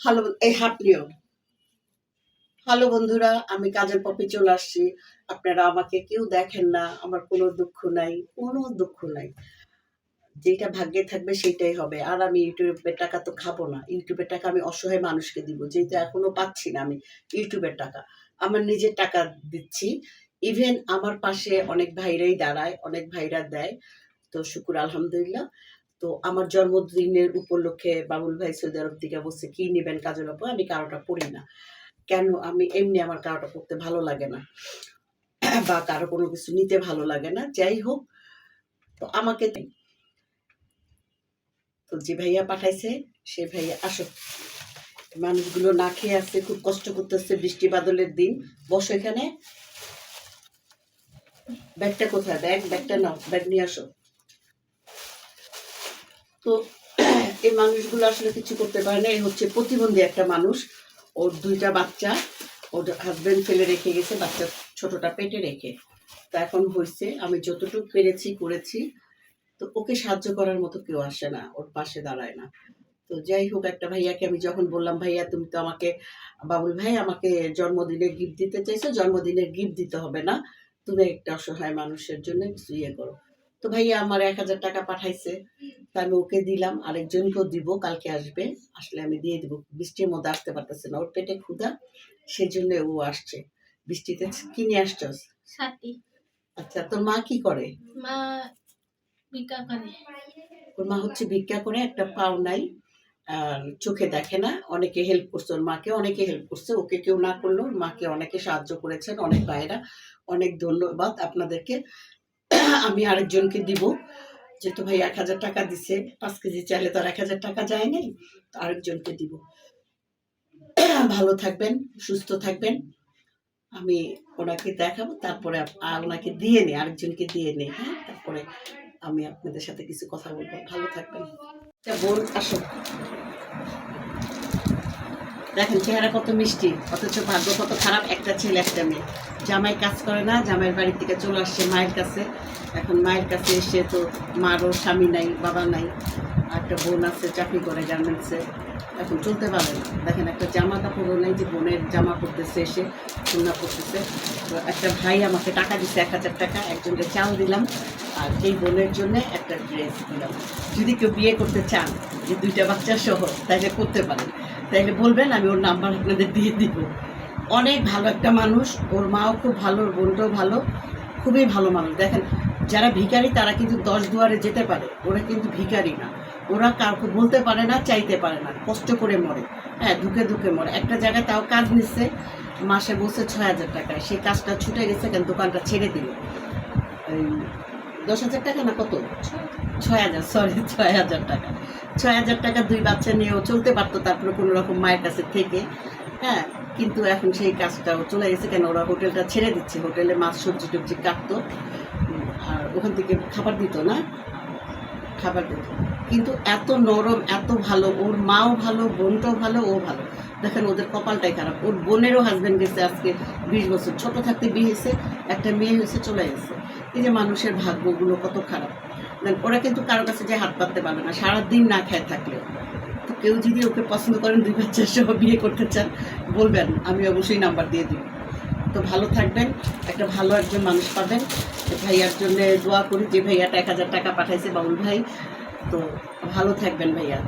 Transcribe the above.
Hello, এই হাত নিও। হ্যালো বন্ধুরা, আমি কাজের পপি চলে আসছি। আপনারা আমাকে কেউ দেখেন না, আমার কোনো দুঃখ নাই, কোনো দুঃখ নাই। যেটা ভাগ্যে থাকবে সেটাই হবে। আর আমি ইউটিউবের টাকা তো খাবো না। ইউটিউবের টাকা আমি অসহায় মানুষকে দিব। যেহেতু এখনো পাচ্ছি না আমি ইউটিউবের টাকা। আমার নিজের টাকা দিচ্ছি। ইভেন আমার পাশে অনেক ভাইরাই দাঁড়ায়, অনেক ভাইরা দেয়। তো শুকুর আলহামদুলিল্লাহ। তো আমার জন্মদিনের উপলক্ষে বাবুল ভাই সৌদি আরব থেকে বলছে কি নিবেন কাজল আপু, আমি কারোটা পড়ি না। কেন আমি এমনি আমার কারোটা পড়তে ভালো লাগে না বা কারো কোনো কিছু নিতে ভালো লাগে না, যাই হোক। তো আমাকে তো যে ভাইয়া পাঠাইছে সে ভাইয়া আসো। মানুষগুলো না খেয়ে আসছে, খুব কষ্ট করতেছে, বৃষ্টি বাদলের দিন। বসো এখানে। ব্যাগটা কোথায়? ব্যাগটা নাও, ব্যাগ নিয়ে আসো। তো এই মানুষগুলো আসলে কিছু করতে পারে না। এই হচ্ছে প্রতিবন্ধী একটা মানুষ। ওর দুইটা বাচ্চা ওর হাজবেন্ড ফেলে রেখে গেছে, বাচ্চা ছোটটা পেটে রেখে। তো এখন হয়েছে আমি যতটুকু পেরেছি করেছি। তো ওকে সাহায্য করার মতো কেউ আসে না, ওর পাশে দাঁড়ায় না। তো যাই হোক, একটা ভাইয়াকে আমি যখন বললাম ভাইয়া তুমি তো আমাকে, বাবুল ভাই আমাকে জন্মদিনের গিফট দিতে চাইছো, জন্মদিনের গিফট দিতে হবে না, তুমি একটা অসহায় মানুষের জন্য কিছু ইয়ে করো। তো ভাইয়া আমার 1,000 টাকা পাঠাইছে। তা আমি ওকে দিলাম, আরেকজনকেও দিব, কালকে আসবে, আসলে আমি দিয়ে দিব। বৃষ্টির মধ্যে আসতে পারতেছে না, ওর পেটে ক্ষুধা, সেই জন্য ও আসছে বৃষ্টিতে। কি নিয়ে আসছস? সাথী। আচ্ছা, তোর মা কি করে? মা ভিক্ষা করে। ওর মা হচ্ছে ভিক্ষা করে, একটা পাও নাই, আর চোখে দেখে না। অনেকে হেল্প করছে, ওর মাকে অনেকে হেল্প করছে, ওকে কেউ না করলেও ওর মাকে অনেকে সাহায্য করেছেন, অনেক ভাইয়েরা। অনেক ধন্যবাদ আপনাদেরকে। আমি আরেকজনকে দিব, যেহেতু ভাই 1,000 টাকা দিছে, 5 কেজি চাইলে তো আর 1,000 টাকা যায় নাই, তো আরেকজনকে দিব। ভালো থাকবেন, সুস্থ থাকবেন। আমি ওনাকে দেখাবো, তারপরে ওনাকে দিয়ে নিই, আরেকজনকে দিয়ে নিই। হ্যাঁ, তারপরে আমি আপনাদের সাথে কিছু কথা বলবো। ভালো থাকবেন। বোন আসো, দেখেন চেহারা কত মিষ্টি, অথচ ভাগ্য কত খারাপ, একটা ছেলে একটা মেয়ে। জামাই কাজ করে না, জামাইয়ের বাড়ি থেকে চলে আসছে মায়ের কাছে। এখন মায়ের কাছে এসে তো মারও স্বামী নাই, বাবা নাই, একটা বোন আছে চাকরি করে গার্মেন্টসে, এখন চলতে পারে না। দেখেন একটা জামা কাপড়ও নেই যে বোনের জামা পরতেছে, এসে খুলনা পড়তেছে। তো একটা ভাই আমাকে টাকা দিচ্ছে 1,000 টাকা, একজনকে চাল দিলাম, আর এই বোনের জন্য একটা ড্রেস দিলাম। যদি কেউ বিয়ে করতে চান, যে 2টা বাচ্চা সহ, তাহলে করতে পারেন। তাইলে বলবেন, আমি ওর নাম্বার আপনাদের দিয়ে দিব। অনেক ভালো একটা মানুষ, ওর মাও খুব ভালো, ওর বোনটাও ভালো, খুবই ভালো মানুষ। দেখেন যারা ভিখারি তারা কিন্তু 10 দুয়ারে যেতে পারে, ওরা কিন্তু ভিখারি না। ওরা কাউকে বলতে পারে না, চাইতে পারে না, কষ্ট করে মরে। হ্যাঁ, ধুকে ধুকে মরে। একটা জায়গায় তাও কাজ নিচ্ছে, মাসে বসে 6,000 টাকায়, সেই কাজটা ছুটে গেছে, কেন দোকানটা ছেড়ে দিল। 10,000 টাকা না কত, 6,000, সরি 6,000 টাকা। 6,000 টাকা 2 বাচ্চা নিয়েও চলতে পারতো, তারপরে কোনো রকম মায়ের কাছে থেকে। হ্যাঁ, কিন্তু এখন সেই কাজটাও চলে গেছে, কেন ওরা হোটেলটা ছেড়ে দিচ্ছে। হোটেলে মাছ সবজি টবজি কাটতো, আর ওখান থেকে খাবার দিত না, খাবার দিত। কিন্তু এত নরম, এত ভালো, ওর মাও ভালো, বোনটাও ভালো, ও ভালো। দেখেন ওদের কপালটাই খারাপ। ওর বোনেরও হাজব্যান্ড গেছে আজকে 20 বছর, ছোট থাকতে বিয়ে হয়েছে, একটা মেয়ে হয়েছে, চলে গেছে। এই যে মানুষের ভাগ্যগুলো কত খারাপ। ওরা কিন্তু কারো কাছে যে হাত পাততে পারবে না, সারাদিন না খেয়ে থাকলেও। তো কেউ যদি ওকে পছন্দ করেন, 2 বাচ্চার সহ বিয়ে করতে চান, বলবেন, আমি অবশ্যই নাম্বার দিয়ে দিব। তো ভালো থাকবেন, একটা ভালো একজন মানুষ পাবেন। ভাইয়ার জন্য দোয়া করি, যে ভাইয়াটা 1,000 টাকা পাঠাইছে বাবুল ভাই। তো ভালো থাকবেন ভাইয়া।